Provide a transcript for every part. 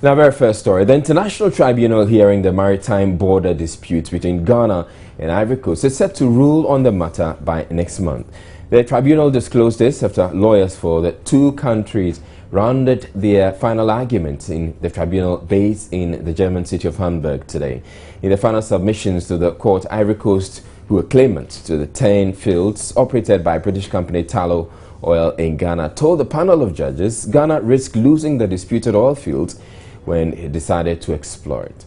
Now, very first story. The International Tribunal hearing the maritime border dispute between Ghana and Ivory Coast is set to rule on the matter by next month. The tribunal disclosed this after lawyers for the two countries rounded their final arguments in the tribunal based in the German city of Hamburg today. In the final submissions to the court, Ivory Coast, who were claimants to the 10 fields operated by British company Tullow Oil in Ghana, told the panel of judges Ghana risked losing the disputed oil fields when it decided to explore it.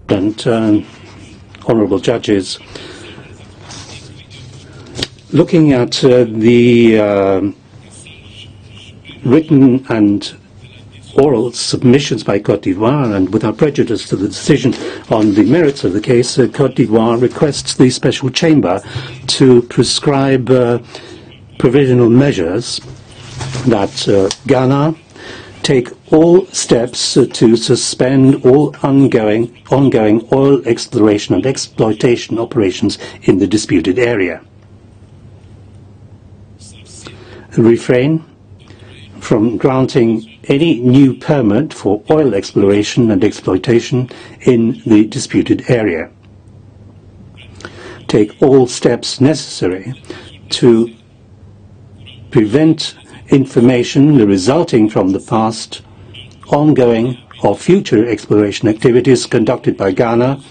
And honourable judges, looking at the written and oral submissions by Côte d'Ivoire, and without prejudice to the decision on the merits of the case, Côte d'Ivoire requests the special chamber to prescribe provisional measures that Ghana take all steps to suspend all ongoing oil exploration and exploitation operations in the disputed area. Refrain from granting any new permit for oil exploration and exploitation in the disputed area. Take all steps necessary to prevent information resulting from the past, ongoing or future exploration activities conducted by Ghana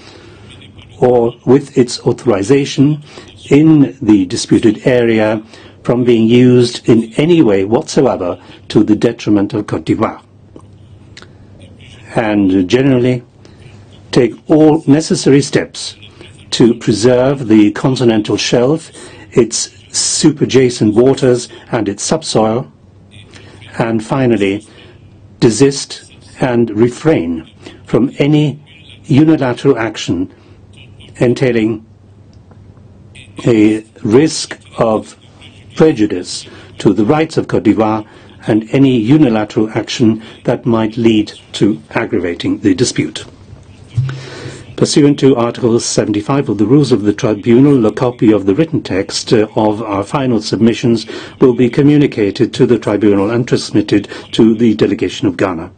or with its authorization in the disputed area from being used in any way whatsoever to the detriment of Côte d'Ivoire. And generally, take all necessary steps to preserve the continental shelf, its superjacent waters and its subsoil, and finally desist and refrain from any unilateral action entailing a risk of prejudice to the rights of Côte d'Ivoire and any unilateral action that might lead to aggravating the dispute. Pursuant to Article 75 of the Rules of the Tribunal, a copy of the written text of our final submissions will be communicated to the Tribunal and transmitted to the delegation of Ghana.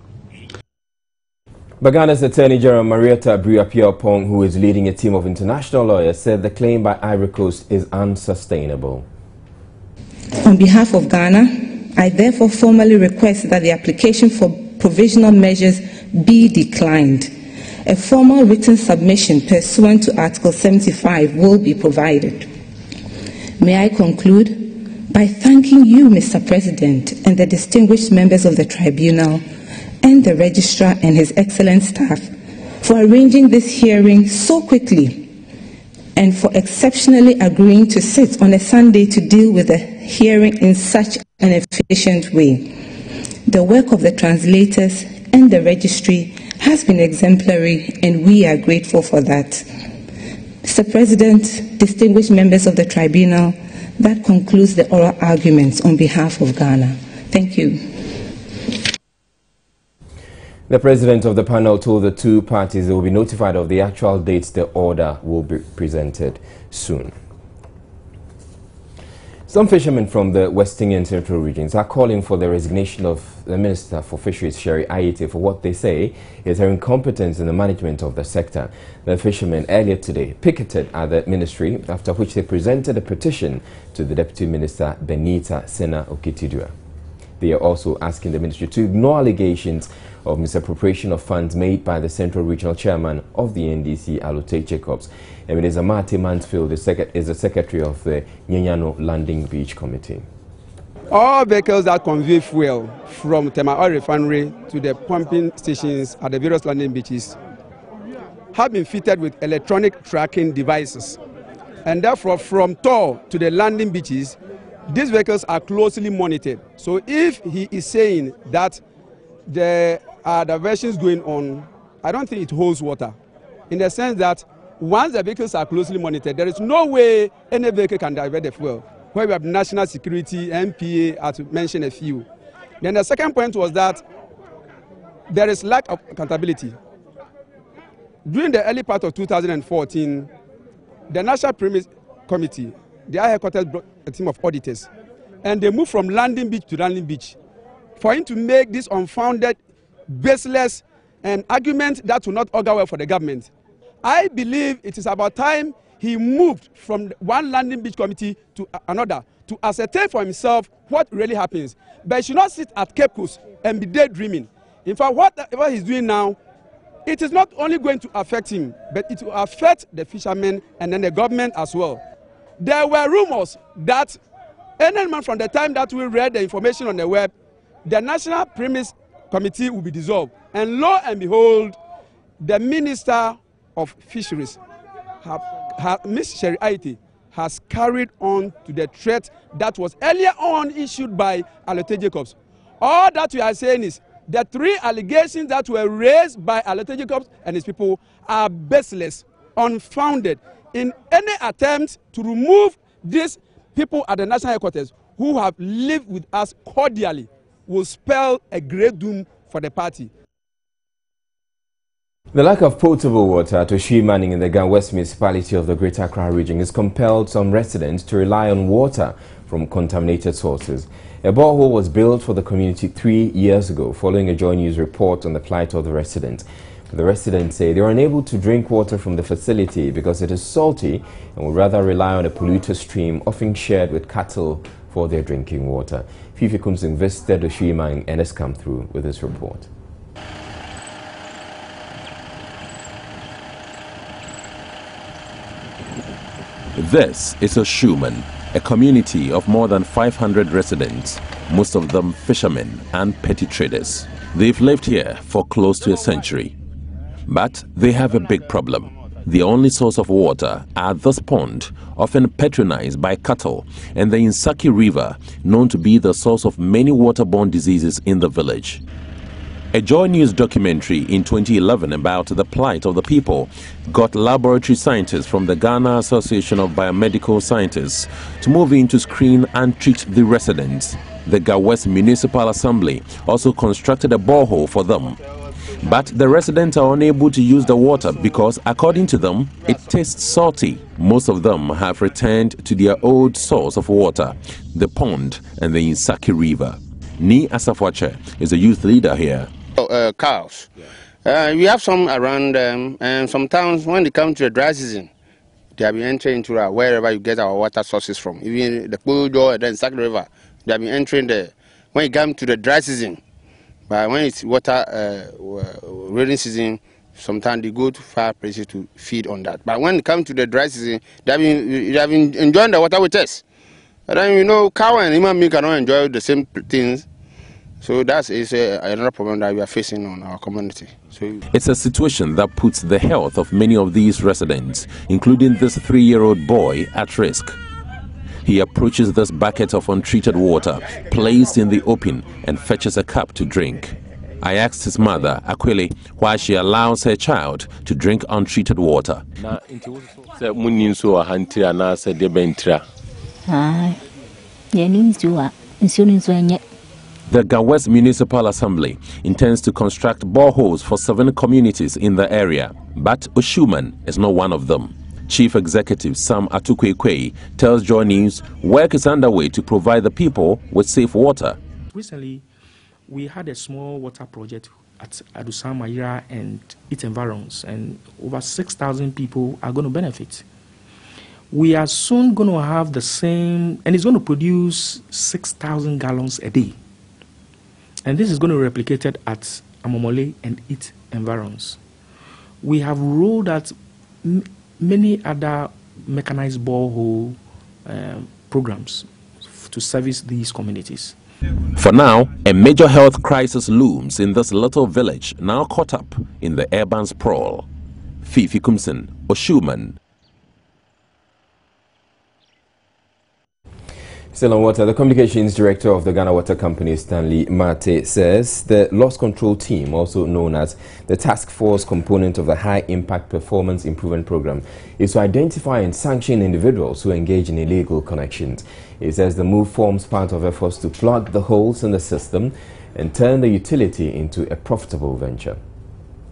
But Ghana's Attorney General Marietta Abriapia-Opong, who is leading a team of international lawyers, said the claim by Ivory Coast is unsustainable. On behalf of Ghana, I therefore formally request that the application for provisional measures be declined. A formal written submission pursuant to Article 75 will be provided. May I conclude by thanking you, Mr. President, and the distinguished members of the Tribunal, and the Registrar and his excellent staff for arranging this hearing so quickly and for exceptionally agreeing to sit on a Sunday to deal with the hearing in such an efficient way. The work of the translators and the registry has been exemplary, and we are grateful for that. Mr. President, distinguished members of the Tribunal, that concludes the oral arguments on behalf of Ghana. Thank you. The president of the panel told the two parties they will be notified of the actual dates the order will be presented soon. Some fishermen from the Western and Central regions are calling for the resignation of the Minister for Fisheries, Sherry Ayete, for what they say is her incompetence in the management of the sector. The fishermen earlier today picketed at the ministry, after which they presented a petition to the Deputy Minister Benita Sena Okitidua. They are also asking the ministry to ignore allegations of misappropriation of funds made by the Central Regional Chairman of the NDC, Alote Jacobs. Ebenezer Marty Mansfield is the secretary of the Nyanyano Landing Beach Committee. All vehicles that convey fuel from Tema Oil Refinery to the pumping stations at the various landing beaches have been fitted with electronic tracking devices. And therefore, from Tor to the landing beaches, these vehicles are closely monitored. So if he is saying that there are diversions going on, I don't think it holds water, in the sense that once the vehicles are closely monitored, there is no way any vehicle can divert the fuel. Where we have national security, MPA, to mention a few. Then the second point was that there is lack of accountability. During the early part of 2014, the National Premise Committee, the headquarters brought a team of auditors, and they moved from landing beach to landing beach for him to make this unfounded baseless and argument that will not augur well for the government. I believe it is about time he moved from one landing beach committee to another to ascertain for himself what really happens. But he should not sit at Cape Coast and be daydreaming. In fact, whatever he's doing now, it is not only going to affect him, but it will affect the fishermen and then the government as well. There were rumors that any man from the time that we read the information on the web, the National Premise Committee will be dissolved. And lo and behold, the Minister of Fisheries, Ms. Sherry Aiti, has carried on to the threat that was earlier on issued by Alote Jacobs. All that we are saying is the 3 allegations that were raised by Alote Jacobs and his people are baseless, unfounded. In any attempt to remove these people at the national headquarters who have lived with us cordially will spell a great doom for the party. The lack of potable water at Oshimaning in the Ghana West municipality of the Greater Accra Region has compelled some residents to rely on water from contaminated sources. A borehole was built for the community 3 years ago following a Joy News report on the plight of the residents. The residents say they are unable to drink water from the facility because it is salty and would rather rely on a polluted stream often shared with cattle for their drinking water. Fifi Kumsing visited Oshimaning and has come through with this report. This is Oshimaning, a community of more than 500 residents, most of them fishermen and petty traders. They've lived here for close to a century. But they have a big problem. The only source of water at this pond, often patronized by cattle, and the Insaki River, known to be the source of many waterborne diseases in the village. A Joy News documentary in 2011 about the plight of the people got laboratory scientists from the Ghana Association of Biomedical Scientists to move in to screen and treat the residents. The Ghana West Municipal Assembly also constructed a borehole for them. But the residents are unable to use the water because, according to them, it tastes salty. Most of them have returned to their old source of water, the pond and the Insaki River. Ni Asafwache is a youth leader here. Cows. We have some around and sometimes when they come to the dry season, they have been entering into wherever you get our water sources from. Even the Pojo and then Insaki River, they have been entering there. When you come to the dry season, but when it's water rainy season, sometimes they go to far places to feed on that. But when it comes to the dry season, they have been enjoying the water with us. And then cow and human being cannot enjoy the same things. So that is another problem that we are facing on our community. So it's a situation that puts the health of many of these residents, including this 3-year-old boy, at risk. He approaches this bucket of untreated water, placed in the open, and fetches a cup to drink. I asked his mother, Akwele, why she allows her child to drink untreated water. The Ghana West Municipal Assembly intends to construct boreholes for 7 communities in the area, but Oshimaning is not one of them. Chief Executive Sam Atukwekwe tells Joy News work is underway to provide the people with safe water. Recently, we had a small water project at Adusam Mayira and its environs, and over 6,000 people are going to benefit. We are soon going to have the same, and it's going to produce 6,000 gallons a day. And this is going to be replicated at Amomole and its environs. We have rolled out many other mechanized borehole programs to service these communities. For now, a major health crisis looms in this little village, now caught up in the urban sprawl. Fifi Kumsing, Oshimaning. Still on water, the communications director of the Ghana Water Company, Stanley Mate, says the loss control team, also known as the task force component of the High Impact Performance Improvement Program, is to identify and sanction individuals who engage in illegal connections. He says the move forms part of efforts to plug the holes in the system and turn the utility into a profitable venture.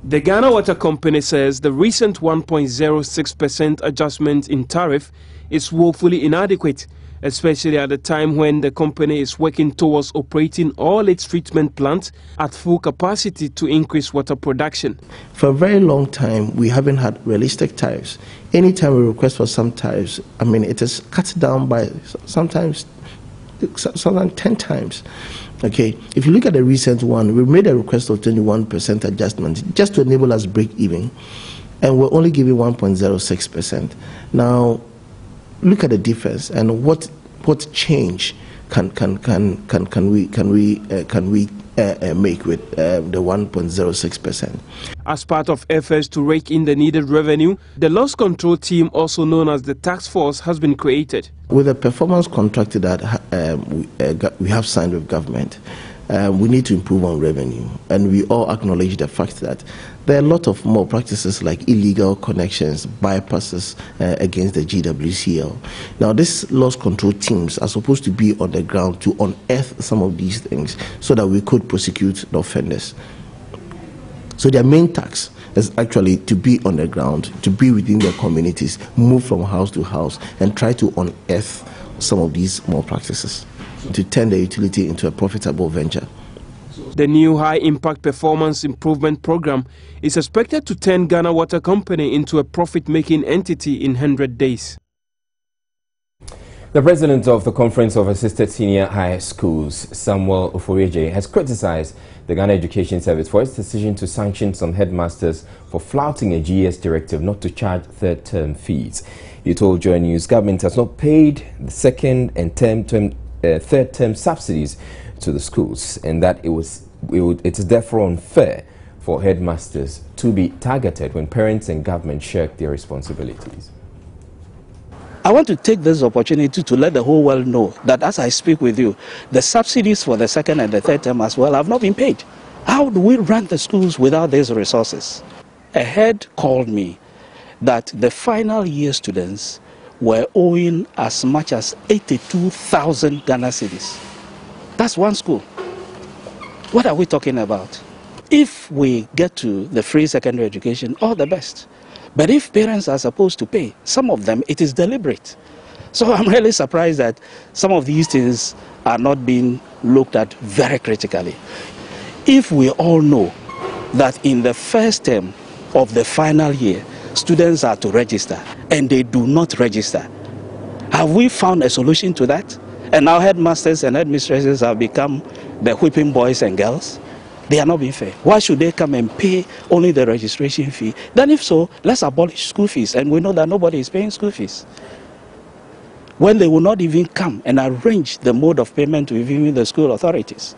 The Ghana Water Company says the recent 1.06% adjustment in tariff is woefully inadequate especially at a time when the company is working towards operating all its treatment plants at full capacity to increase water production. For a very long time, we haven't had realistic tariffs. Anytime we request for some tariffs, I mean, it is cut down by sometimes 10 times. Okay, if you look at the recent one, we made a request of 21% adjustment just to enable us break even, and we're only giving 1.06%. Now, look at the difference and what change can we make with the 1.06%. As part of efforts to rake in the needed revenue, the loss control team, also known as the task force, has been created. With the performance contract that we have signed with government, we need to improve on revenue, and we all acknowledge the fact that there are a lot of more practices like illegal connections, bypasses against the GWCL. Now, these loss control teams are supposed to be on the ground to unearth some of these things so that we could prosecute the offenders. So their main task is actually to be on the ground, to be within their communities, move from house to house, and try to unearth some of these more practices to turn the utility into a profitable venture. The new high-impact performance improvement program is expected to turn Ghana Water Company into a profit-making entity in 100 days. The president of the Conference of Assisted Senior High Schools, Samuel Oforeje, has criticized the Ghana Education Service for its decision to sanction some headmasters for flouting a GS directive not to charge third-term fees. He told Joy News government has not paid the second and third-term subsidies to the schools, and that it is therefore unfair for headmasters to be targeted when parents and government shirk their responsibilities. I want to take this opportunity to let the whole world know that as I speak with you, the subsidies for the second and the third term as well have not been paid. How do we run the schools without these resources? A head called me that the final year students were owing as much as 82,000 Ghana cedis. That's one school. What are we talking about? If we get to the free secondary education, all the best. But if parents are supposed to pay, some of them, it is deliberate. So I'm really surprised that some of these things are not being looked at very critically. If we all know that in the first term of the final year, students are to register and they do not register, have we found a solution to that? And now headmasters and headmistresses have become the whipping boys and girls. They are not being fair. Why should they come and pay only the registration fee? Then if so, let's abolish school fees, and we know that nobody is paying school fees. When they will not even come and arrange the mode of payment to even the school authorities.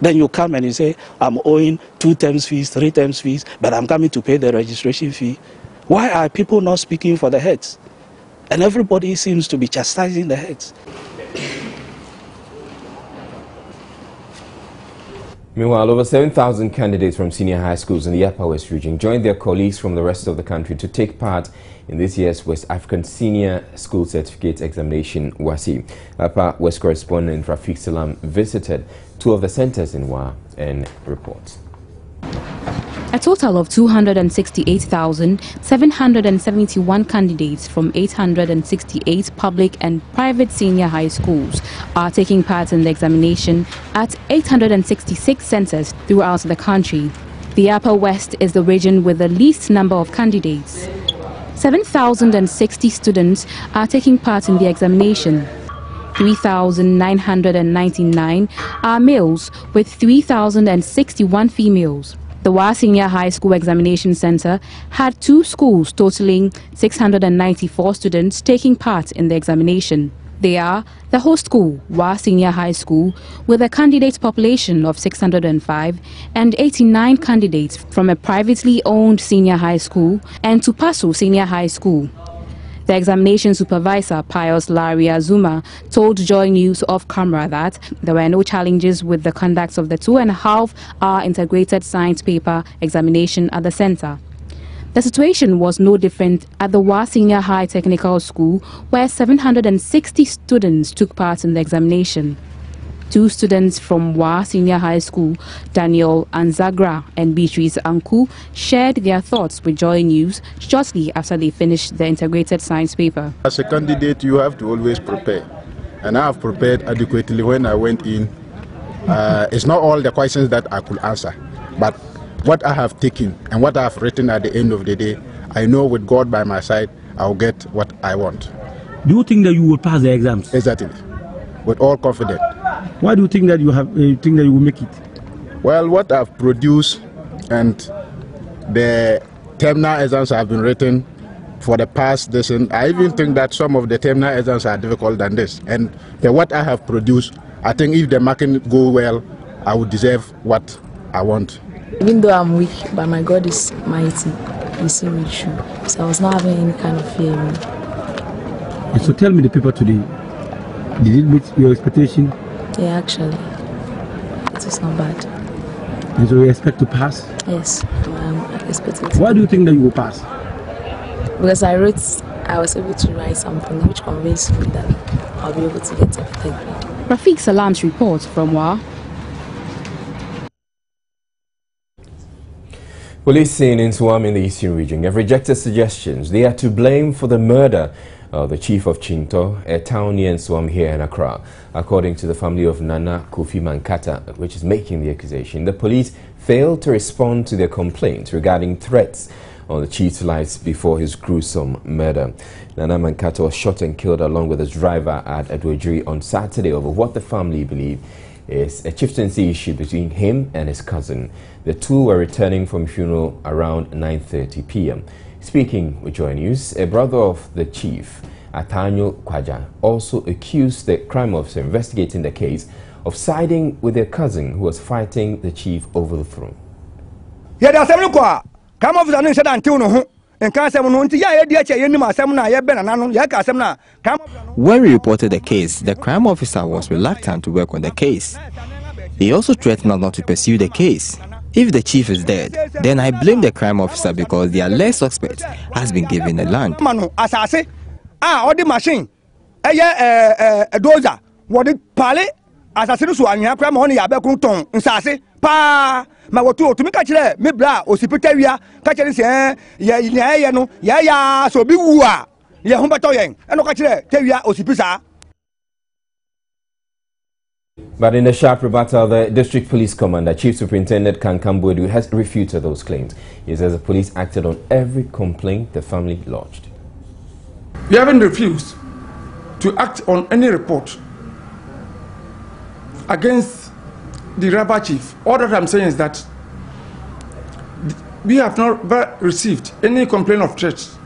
Then you come and you say, I'm owing 2 terms fees, 3 terms fees, but I'm coming to pay the registration fee. Why are people not speaking for the heads? And everybody seems to be chastising the heads. Meanwhile, over 7,000 candidates from senior high schools in the Upper West region joined their colleagues from the rest of the country to take part in this year's West African Senior School Certificate Examination, WASI. Upper West correspondent Rafiq Salam visited 2 of the centers in WA and reports. A total of 268,771 candidates from 868 public and private senior high schools are taking part in the examination at 866 centers throughout the country. The Upper West is the region with the least number of candidates. 7,060 students are taking part in the examination. 3,999 are males with 3,061 females. The WA Senior High School Examination Center had 2 schools totaling 694 students taking part in the examination. They are the host school, WA Senior High School, with a candidate population of 605 and 89 candidates from a privately owned senior high school, and Tupaso Senior High School. The examination supervisor, Pius Laria Zuma, told Joy News off camera that there were no challenges with the conduct of the 2.5-hour integrated science paper examination at the center. The situation was no different at the WA Senior High Technical School, where 760 students took part in the examination. 2 students from WA Senior High School, Daniel Anzagra and Beatrice Anku, shared their thoughts with Joy News shortly after they finished the integrated science paper. As a candidate, you have to always prepare. and I have prepared adequately when I went in. It's not all the questions that I could answer, but what I have taken and what I have written at the end of the day, I know with God by my side, I'll get what I want. Do you think that you will pass the exams? Exactly, with all confidence. Why do you think that you will make it? Well, what I've produced and the terminal exams have been written for the past lesson. I even think that some of the terminal exams are difficult than this. And what I have produced, I think if the marking go well, I would deserve what I want. Even though I'm weak, but my God is mighty. He's so true. So I was not having any kind of fear in me. And so tell me the paper today. Did it meet your expectation? Yeah, actually. It was not bad. And so you expect to pass? Yes, I'm expecting to. Why do you think that you will pass? Because I was able to write something which convinced me that I'll be able to get a better grade. Rafiq Salam's report from WA. Police in Nsawam in the Eastern Region have rejected suggestions they are to blame for the murder of the chief of Chinto, a town near Nsawam here in Accra. According to the family of Nana Kofi Mankata, which is making the accusation, the police failed to respond to their complaints regarding threats on the chief's life before his gruesome murder. Nana Mankata was shot and killed along with his driver at Adwejiri on Saturday over what the family believe is a chieftaincy issue between him and his cousin. The two were returning from funeral around 9:30 p.m. Speaking with Joy News, a brother of the chief, Atani Delali, also accused the crime officer investigating the case of siding with their cousin who was fighting the chief over the throne. When we reported the case, the crime officer was reluctant to work on the case. He also threatened not to pursue the case. If the chief is dead, then I blame the crime officer because the alleged suspect has been given the land. But in a sharp rebuttal, the district police commander, Chief Superintendent Kankambwedu, has refuted those claims. He says the police acted on every complaint the family lodged. We haven't refused to act on any report against the robber chief. All that I'm saying is that we have not received any complaint of threats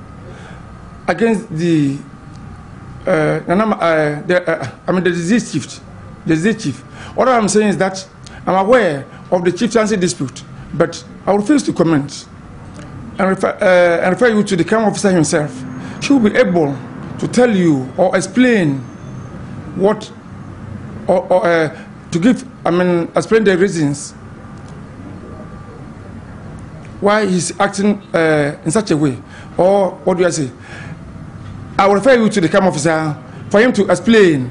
against the deceased chief. All that I'm saying is that I'm aware of the chieftaincy dispute, but I refuse to comment and refer you to the crime officer himself. He will be able to tell you or explain what explain the reasons why he's acting in such a way, or what do I say? I will refer you to the crime officer for him to explain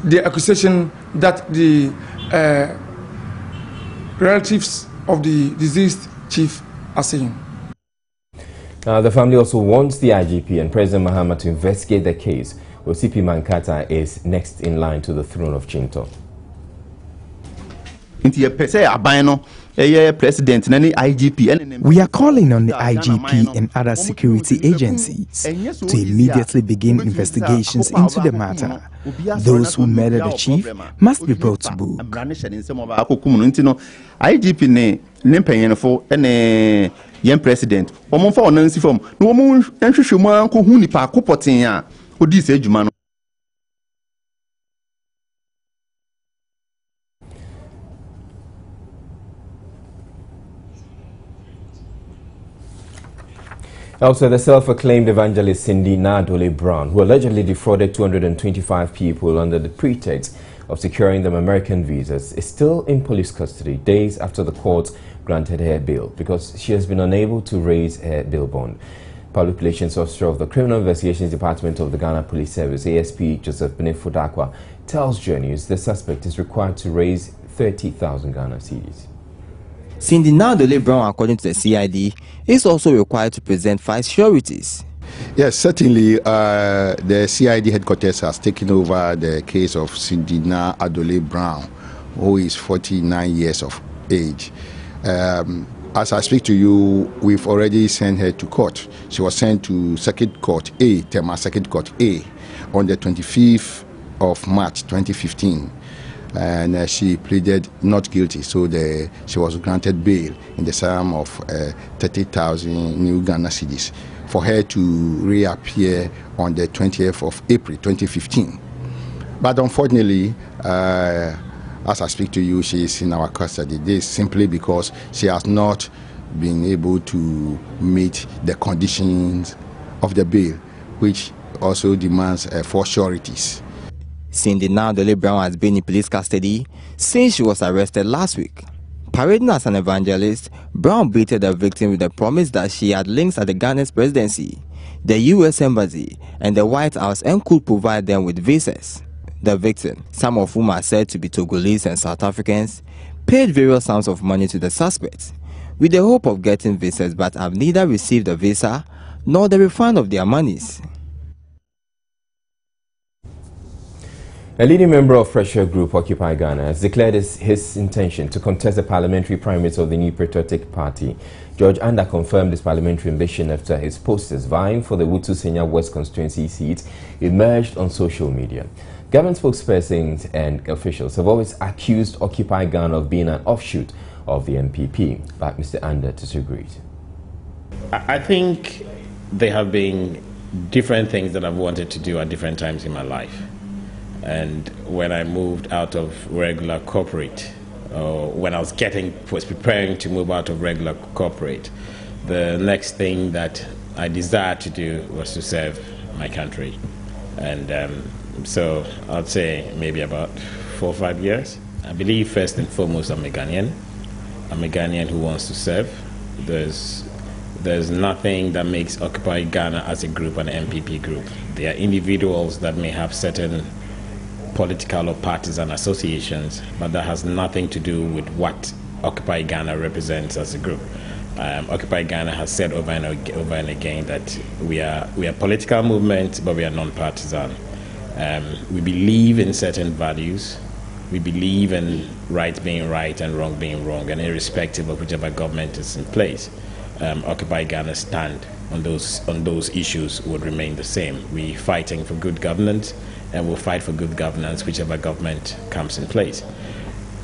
the accusation that the relatives of the deceased chief are saying. The family also wants the IGP and President Mahama to investigate the case where CP Mankata is next in line to the throne of Chinto. We are calling on the IGP and other security agencies to immediately begin investigations into the matter. Those who murdered the chief must be brought to book. IGP ne young president omonfa onansi fom no omo nhwehwemu anko hu nipa akopoten a odi se adwuma no. Also, the self-acclaimed evangelist Cindy Naadu who allegedly defrauded 225 people under the pretext of securing them American visas, is still in police custody days after the courts granted her bail because she has been unable to raise her bail bond. Public Relations Officer of the Criminal Investigations Department of the Ghana Police Service, ASP Joseph Benefudakwa, tells journalists the suspect is required to raise 30,000 Ghana cedis. Cindy Naadu, according to the CID, is also required to present 5 sureties. Yes, certainly. The CID headquarters has taken over the case of Sindina Adole Brown, who is 49 years of age. As I speak to you, we've already sent her to court. She was sent to Circuit Court A, Tema Circuit Court A, on the 25th of March 2015. And she pleaded not guilty, so she was granted bail in the sum of 30,000 new Ghana cedis for her to reappear on the 20th of April 2015. But unfortunately, as I speak to you, she is in our custody. This is simply because she has not been able to meet the conditions of the bail, which also demands 4 sureties. Sindina Adole Brown has been in police custody since she was arrested last week. Parading as an evangelist, Brown baited the victim with the promise that she had links at the Ghanaian presidency, the US Embassy, and the White House and could provide them with visas. The victim, some of whom are said to be Togolese and South Africans, paid various sums of money to the suspects with the hope of getting visas, but have neither received a visa nor the refund of their monies. A leading member of pressure group Occupy Ghana has declared his intention to contest the parliamentary primaries of the new patriotic party. George Anda confirmed his parliamentary ambition after his posters vying for the Wutu Senya West constituency seat emerged on social media. Government spokespersons and officials have always accused Occupy Ghana of being an offshoot of the MPP, but Mr. Anda disagreed. I think there have been different things that I've wanted to do at different times in my life. And when I moved out of regular corporate, when I was preparing to move out of regular corporate, the next thing that I desired to do was to serve my country. And so I'd say maybe about 4 or 5 years. I believe first and foremost I'm a Ghanaian. I'm a Ghanaian who wants to serve. There's nothing that makes Occupy Ghana as a group an MPP group. There are individuals that may have certain political or partisan associations, but that has nothing to do with what Occupy Ghana represents as a group. Occupy Ghana has said over and again that we are a political movement, but we are non-partisan. We believe in certain values. We believe in right being right and wrong being wrong, and irrespective of whichever government is in place, Occupy Ghana's stand on those issues would remain the same. We're fighting for good governance, and we'll fight for good governance whichever government comes in place.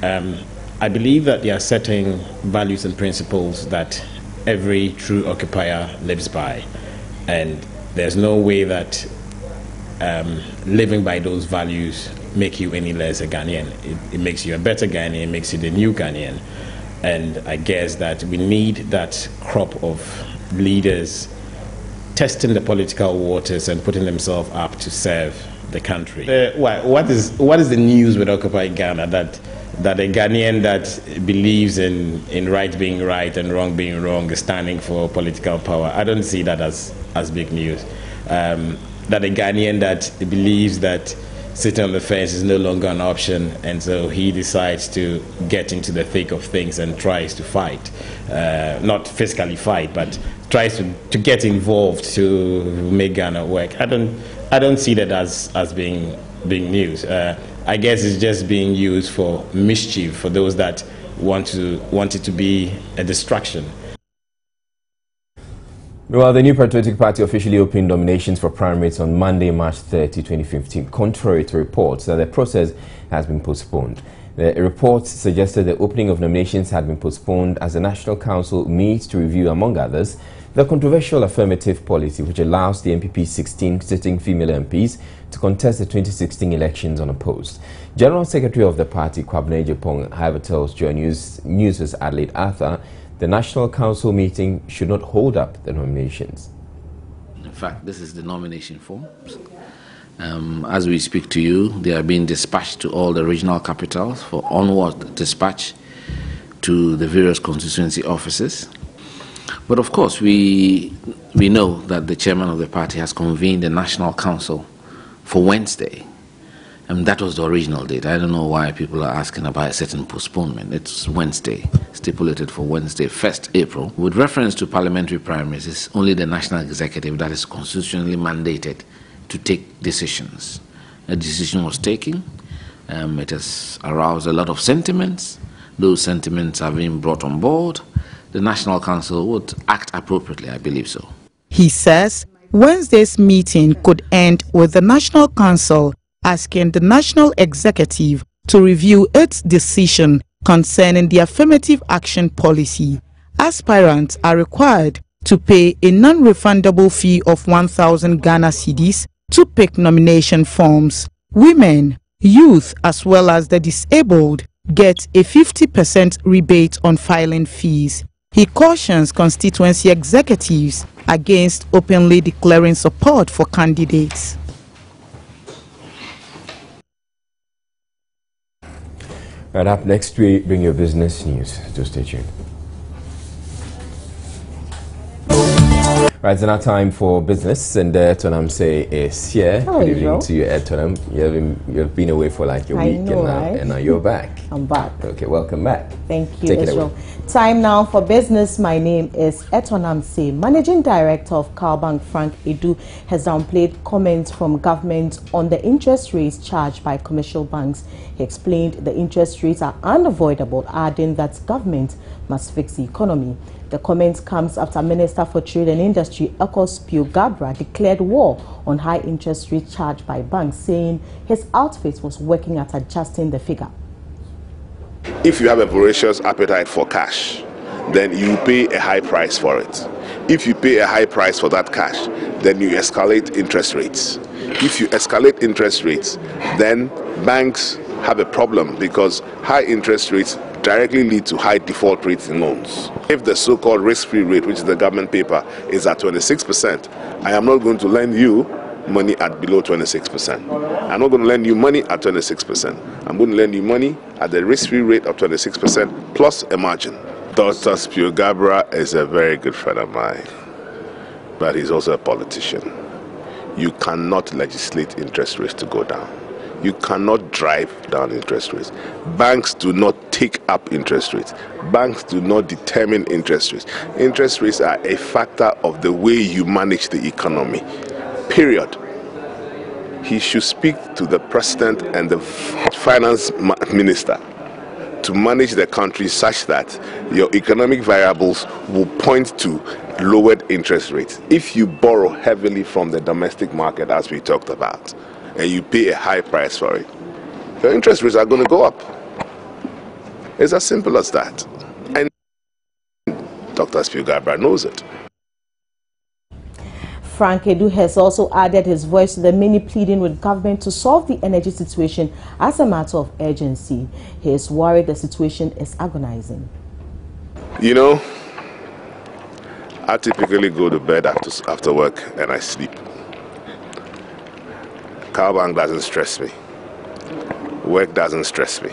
I believe that there are certain values and principles that every true occupier lives by, and there's no way that living by those values make you any less a Ghanaian. It makes you a better Ghanaian, it makes you the new Ghanaian. And I guess that we need that crop of leaders testing the political waters and putting themselves up to serve the country. What is the news with Occupy Ghana that a Ghanaian that believes in right being right and wrong being wrong is standing for political power? I don't see that as big news. That a Ghanaian that believes that sitting on the fence is no longer an option, and so he decides to get into the thick of things and tries to fight, not physically fight, but tries to get involved to make Ghana work. I don't see that as being news. I guess it's just being used for mischief for those that want it to be a distraction. Well, the new Patriotic Party officially opened nominations for primaries on Monday, March 30, 2015, contrary to reports that the process has been postponed. The reports suggested the opening of nominations had been postponed as the National Council meets to review, among others, the controversial affirmative policy which allows the NPP's 16 sitting female MPs to contest the 2016 elections unopposed. General Secretary of the party, Kwabena Ejapong, however, tells Joy News' Lib Arthur the National Council meeting should not hold up the nominations. In fact, this is the nomination forms. As we speak to you, they are being dispatched to all the regional capitals for onward dispatch to the various constituency offices. But of course, we know that the chairman of the party has convened the National Council for Wednesday. That was the original date. I don't know why people are asking about a certain postponement. It's Wednesday, stipulated for Wednesday, 1st April. With reference to parliamentary primaries, it's only the national executive that is constitutionally mandated to take decisions. A decision was taken. It has aroused a lot of sentiments. Those sentiments are being brought on board. The National Council would act appropriately, I believe so. He says Wednesday's meeting could end with the National Council asking the National Executive to review its decision concerning the affirmative action policy. Aspirants are required to pay a non-refundable fee of 1,000 Ghana cedis to pick nomination forms. Women, youth, as well as the disabled get a 50% rebate on filing fees. He cautions constituency executives against openly declaring support for candidates. Right, up next, we bring you business news. So stay tuned. Right, it's now time for business, and Tonam Say is here. Hello, good evening Joe. to you, Tonam. You've been away for like a week, know, and now you're back. I'm back. Okay, welcome back. Thank you, Take it Israel. away. Time now for business. My name is Etonam Say. Managing Director of Cowbank Frank Edu has downplayed comments from government on the interest rates charged by commercial banks. He explained the interest rates are unavoidable, adding that government must fix the economy. The comment comes after Minister for Trade and Industry, Kofi Gabra, declared war on high interest rates charged by banks, saying his outfit was working at adjusting the figure. If you have a voracious appetite for cash, then you pay a high price for it. If you pay a high price for that cash, then you escalate interest rates. If you escalate interest rates, then banks have a problem because high interest rates directly lead to high default rates in loans. If the so-called risk-free rate, which is the government paper, is at 26%, I am not going to lend you money at below 26%. I'm not going to lend you money at 26%. I'm going to lend you money at the risk-free rate of 26% plus a margin. Dr. Kofi Gabra is a very good friend of mine, but he's also a politician. You cannot legislate interest rates to go down. You cannot drive down interest rates. Banks do not take up interest rates. Banks do not determine interest rates. Interest rates are a factor of the way you manage the economy. Period. He should speak to the president and the finance minister to manage the country such that your economic variables will point to lowered interest rates. If you borrow heavily from the domestic market, as we talked about, and you pay a high price for it, your interest rates are going to go up. It's as simple as that. And Dr. Kofi Gabra knows it. Frank Edu has also added his voice to the many pleading with government to solve the energy situation as a matter of urgency. He is worried the situation is agonizing. You know, I typically go to bed after work and I sleep. Cowbank doesn't stress me. Work doesn't stress me.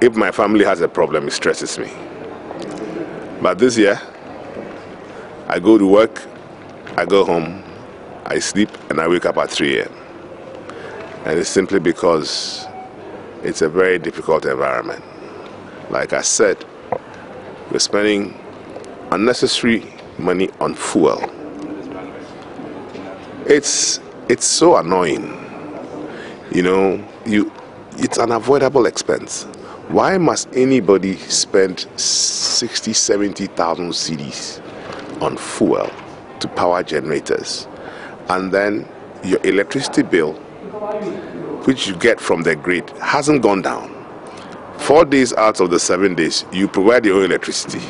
If my family has a problem, it stresses me. But this year, I go to work, I go home, I sleep, and I wake up at 3 a.m. And it's simply because it's a very difficult environment. Like I said, we're spending unnecessary money on fuel. It's so annoying. You know, it's an avoidable expense. Why must anybody spend 60, 70,000 cedis on fuel to power generators? And then your electricity bill, which you get from the grid, hasn't gone down. 4 days out of the 7 days, you provide your own electricity.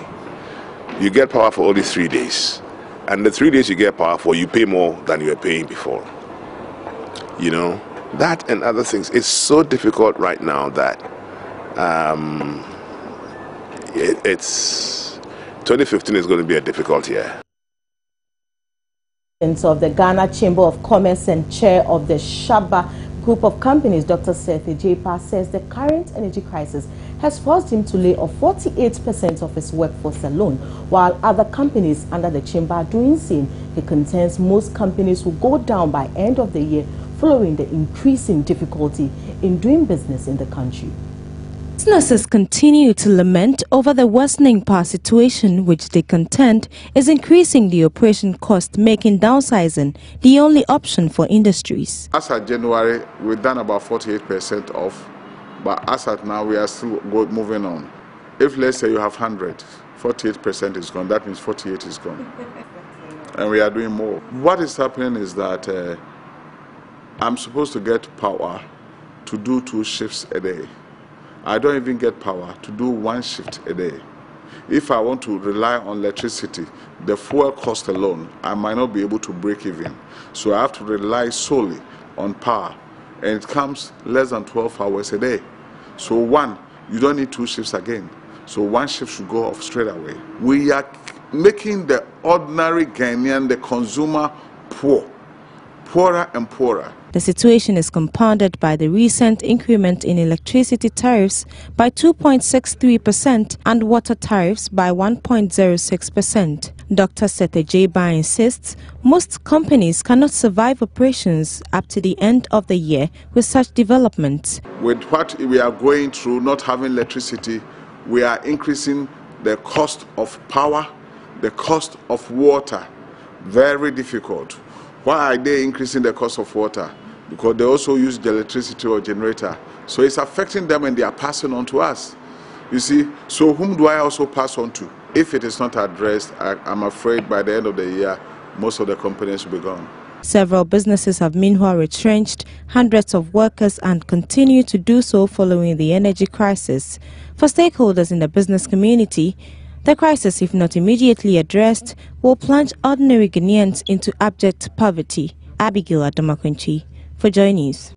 You get power for only 3 days. And the 3 days you get power for, you pay more than you were paying before. You know, that and other things. It's so difficult right now that it's 2015 is going to be a difficult year. Of the Ghana Chamber of Commerce and chair of the Shaba group of companies, Dr. Seth Ejapa, says the current energy crisis has forced him to lay off 48% of his workforce alone, while other companies under the chamber are doing the same. He contends most companies will go down by end of the year following the increasing difficulty in doing business in the country. Businesses continue to lament over the worsening power situation, which they contend is increasing the operation cost, making downsizing the only option for industries. As at January, we've done about 48% off, but as at now, we are still moving on. If let's say you have 100, 48% is gone, that means 48 is gone. And we are doing more. What is happening is that I'm supposed to get power to do 2 shifts a day. I don't even get power to do 1 shift a day. If I want to rely on electricity, the fuel cost alone, I might not be able to break even. So I have to rely solely on power. And it comes less than 12 hours a day. So you don't need 2 shifts again. So 1 shift should go off straight away. We are making the ordinary Ghanaian, the consumer, poorer and poorer. The situation is compounded by the recent increment in electricity tariffs by 2.63% and water tariffs by 1.06%. Dr. Sete Jeba insists most companies cannot survive operations up to the end of the year with such developments. With what we are going through, not having electricity, we are increasing the cost of power, the cost of water. Very difficult. Why are they increasing the cost of water? Because they also use the electricity or generator. So it's affecting them and they are passing on to us. You see, so whom do I also pass on to? If it is not addressed, I'm afraid by the end of the year, most of the companies will be gone. Several businesses have meanwhile retrenched hundreds of workers and continue to do so following the energy crisis. For stakeholders in the business community, the crisis, if not immediately addressed, will plunge ordinary Ghanaians into abject poverty. Abigail Adomakwenchi for Joy News.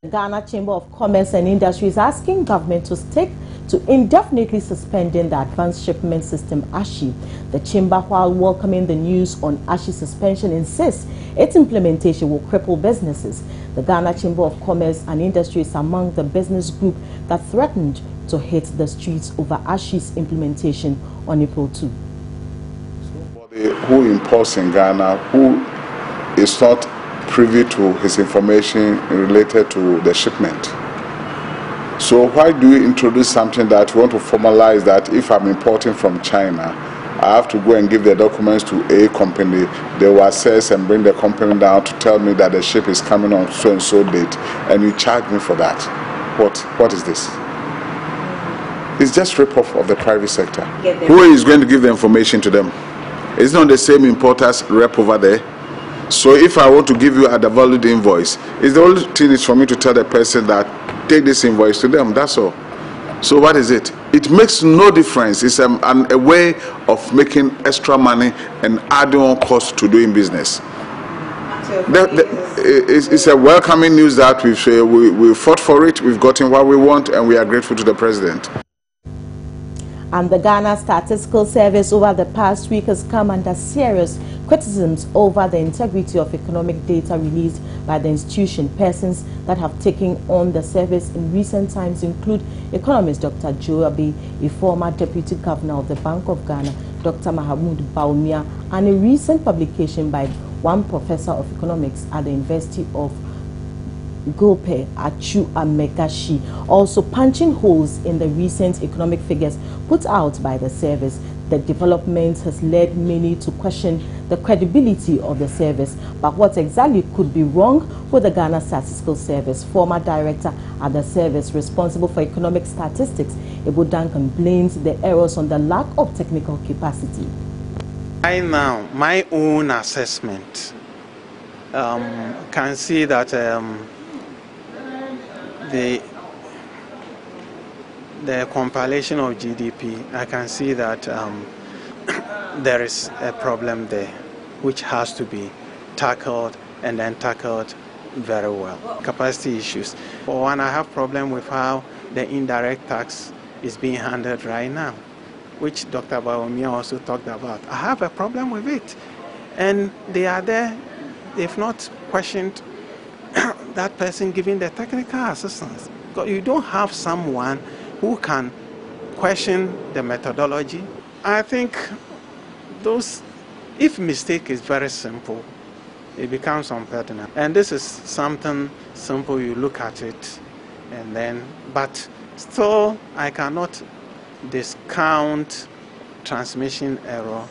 The Ghana Chamber of Commerce and Industry is asking government to stick to indefinitely suspending the Advanced Shipment System ASHI. The chamber, while welcoming the news on ASHI suspension, insists its implementation will cripple businesses. The Ghana Chamber of Commerce and Industry is among the business group that threatened to hit the streets over ASHI's implementation on April 2. Somebody who imports in Ghana, who is not privy to his information related to the shipment. So why do you introduce something that you want to formalize that if I'm importing from China, I have to go and give the documents to a company, they will assess and bring the company down to tell me that the ship is coming on so and so date, and you charge me for that. What is this? It's just rip-off of the private sector. Who is going to give the information to them? It's not the same importers rep over there. So if I want to give you a valid invoice, it's the only thing is for me to tell the person that take this invoice to them, that's all. So what is it? It makes no difference. It's a way of making extra money and adding on costs to doing business. It's a welcoming news that we fought for it, we've gotten what we want, and we are grateful to the president. And the Ghana Statistical Service over the past week has come under serious criticisms over the integrity of economic data released by the institution. Persons that have taken on the service in recent times include economist Dr. Joe Abbey, a former deputy governor of the Bank of Ghana, Dr. Mahamudu Bawumia, and a recent publication by one professor of economics at the University of Gope, Achu Amegashi, also punching holes in the recent economic figures put out by the service. The development has led many to question the credibility of the service. But what exactly could be wrong with the Ghana Statistical Service? Former director at the service responsible for economic statistics, Ebo Duncan, blames the errors on the lack of technical capacity. Right now, my own assessment can see that the compilation of GDP, I can see that there is a problem there which has to be tackled and then tackled very well. Capacity issues. For one, I have problem with how the indirect tax is being handled right now, which Dr. Bawumia also talked about. I have a problem with it. And they are there, they've not questioned that person giving the technical assistance. You don't have someone who can question the methodology. I think if mistake is very simple, it becomes unpertinent. And this is something simple, you look at it, and then, but still, I cannot discount transmission error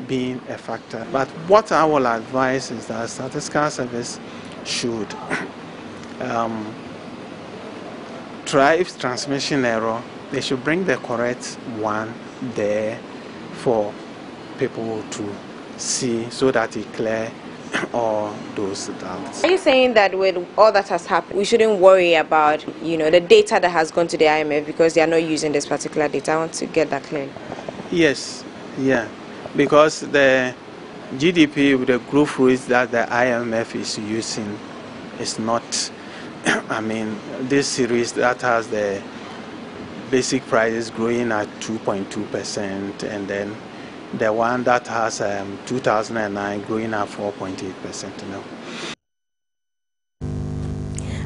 being a factor. But what I will advise is that Statistical Service should try if transmission error, they should bring the correct one there for people to see so that it clear all those doubts. Are you saying that with all that has happened, we shouldn't worry about, the data that has gone to the IMF because they are not using this particular data? I want to get that clear. Yes, yeah, because the GDP with the growth rates that the IMF is using is not, I mean, this series that has the basic prices growing at 2.2%, and then the one that has 2009 growing at 4.8% now.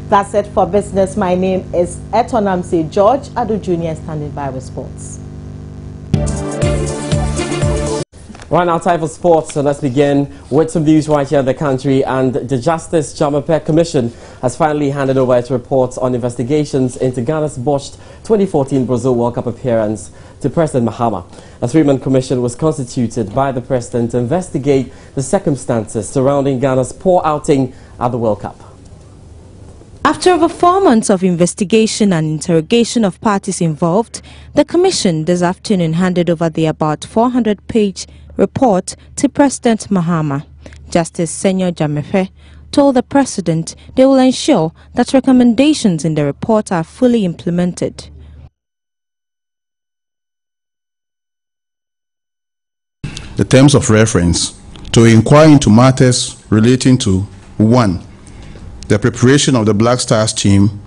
That's it for business. My name is Etonamse George Adu Jr. standing by with sports. Right now, time for sports. So let's begin with some news right here in the country. And the Justice Jamapek Commission has finally handed over its reports on investigations into Ghana's botched 2014 Brazil World Cup appearance to President Mahama. A three-man commission was constituted by the president to investigate the circumstances surrounding Ghana's poor outing at the World Cup. After over 4 months of investigation and interrogation of parties involved, the commission this afternoon handed over the about 400-page report to President Mahama. Justice Senyor Jamefe told the president they will ensure that recommendations in the report are fully implemented. The terms of reference to inquire into matters relating to 1. The preparation of the Black Stars team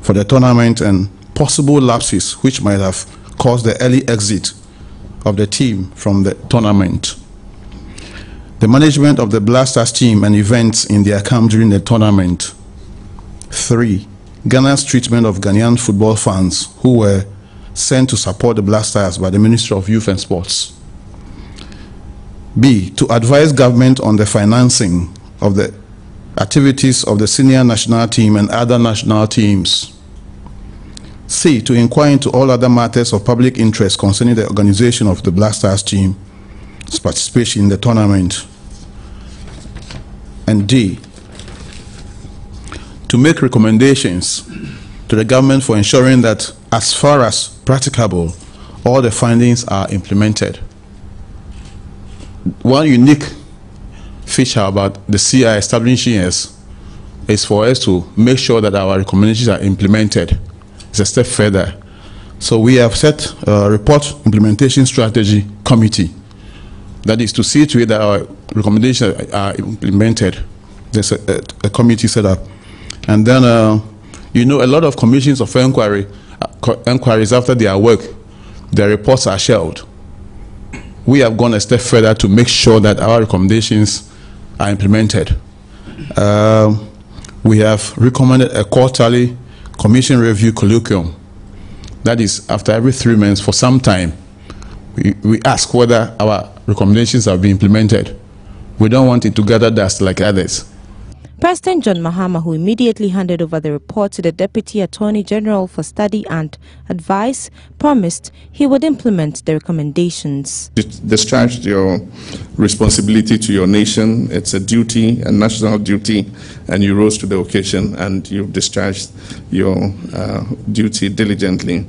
for the tournament and possible lapses which might have caused the early exit of the team from the tournament. The management of the Black Stars team and events in their camp during the tournament. 3. Ghana's treatment of Ghanaian football fans who were sent to support the Black Stars by the Minister of Youth and Sports. B. To advise government on the financing of the activities of the senior national team and other national teams. C. To inquire into all other matters of public interest concerning the organization of the Black Stars team's participation in the tournament. And D. To make recommendations to the government for ensuring that, as far as practicable, all the findings are implemented. One unique feature about the CI establishing us is for us to make sure that our recommendations are implemented. It's a step further. So we have set a report implementation strategy committee that is to see to it that our recommendations are implemented. There's a committee set up. And then, a lot of commissions of inquiries after their work, their reports are shelved. We have gone a step further to make sure that our recommendations are implemented. We have recommended a quarterly commission review colloquium. That is, after every 3 months for some time, we ask whether our recommendations have been implemented. We don't want it to gather dust like others. President John Mahama, who immediately handed over the report to the Deputy Attorney General for study and advice, promised he would implement the recommendations. You discharged your responsibility to your nation. It's a duty, a national duty, and you rose to the occasion and you discharged your duty diligently.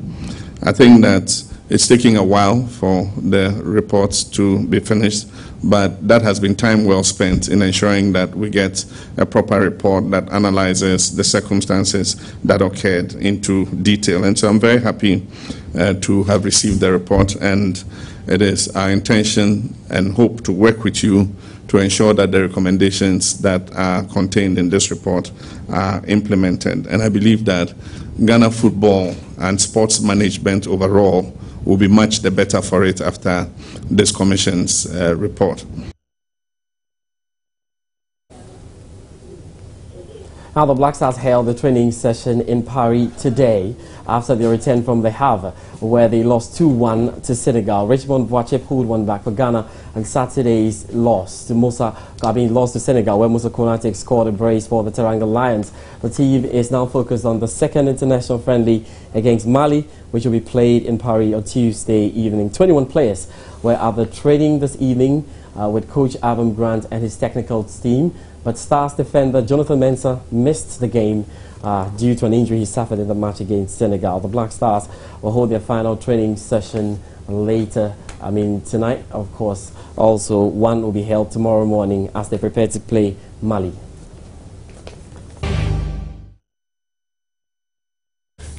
I think that it's taking a while for the reports to be finished, but that has been time well spent in ensuring that we get a proper report that analyzes the circumstances that occurred into detail. And so I'm very happy to have received the report, and it is our intention and hope to work with you to ensure that the recommendations that are contained in this report are implemented. And I believe that Ghana football and sports management overall will be much the better for it after this commission's report. Now, the Black Stars held the training session in Paris today after they returned from Le Havre, where they lost 2-1 to Senegal. Richmond Boache pulled one back for Ghana, and Saturday's loss to Senegal, where Musa Konaté scored a brace for the Teranga Lions. The team is now focused on the second international friendly against Mali, which will be played in Paris on Tuesday evening. 21 players were at the training this evening with coach Adam Grant and his technical team. But Stars defender Jonathan Mantsa missed the game due to an injury he suffered in the match against Senegal. The Black Stars will hold their final training session later, tonight, of course. Also, one will be held tomorrow morning as they prepare to play Mali.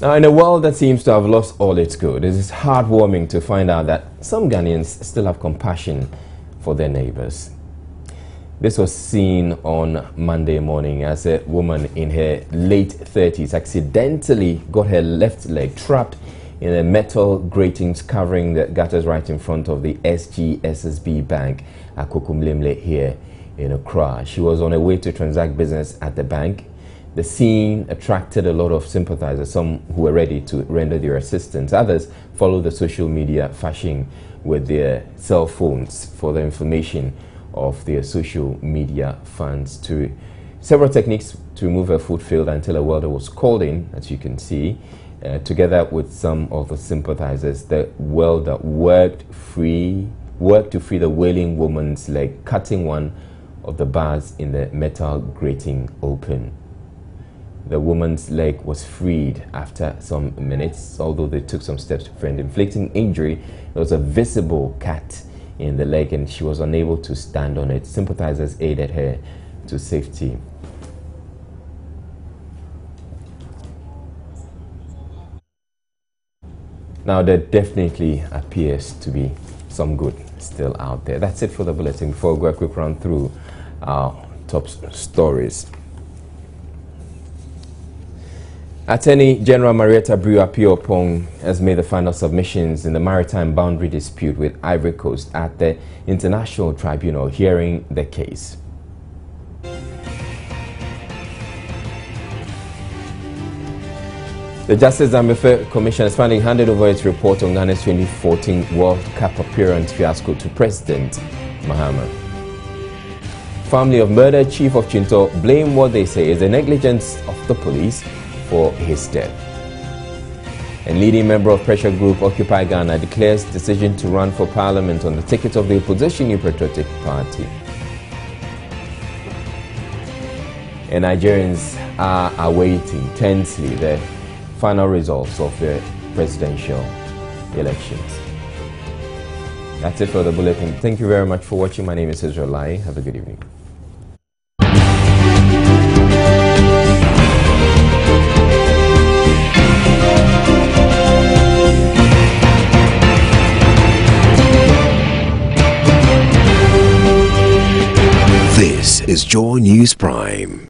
Now, in a world that seems to have lost all its good, it is heartwarming to find out that some Ghanaians still have compassion for their neighbors. This was seen on Monday morning as a woman in her late 30s accidentally got her left leg trapped in a metal gratings covering the gutters right in front of the SGSSB Bank at Kokumlemle here in Accra. She was on her way to transact business at the bank. The scene attracted a lot of sympathizers, some who were ready to render their assistance. Others followed the social media fashion with their cell phones for the information of their social media fans. To several techniques to remove her foot failed until a welder was called in, as you can see. Together with some of the sympathizers, the welder worked to free the wailing woman's leg, cutting one of the bars in the metal grating open. The woman's leg was freed after some minutes, although they took some steps to prevent inflicting injury. There was a visible cut in the leg and she was unable to stand on it. Sympathizers aided her to safety. Now, there definitely appears to be some good still out there. That's it for the bulletin. Before we go a quick run through our top stories. Attorney General Marietta Briu-Appiah-Oppong has made the final submissions in the maritime boundary dispute with Ivory Coast at the International Tribunal hearing the case. The Justice and Welfare Commission has finally handed over its report on Ghana's 2014 World Cup appearance fiasco to President Mahama. Family of murdered Chief of Chinto blame what they say is the negligence of the police for his death. And leading member of pressure group Occupy Ghana declares decision to run for parliament on the ticket of the opposition New Patriotic Party. And Nigerians are awaiting tensely the final results of the presidential elections. That's it for the bulletin. Thank you very much for watching. My name is Israel Lai. Have a good evening. This is Joy News Prime.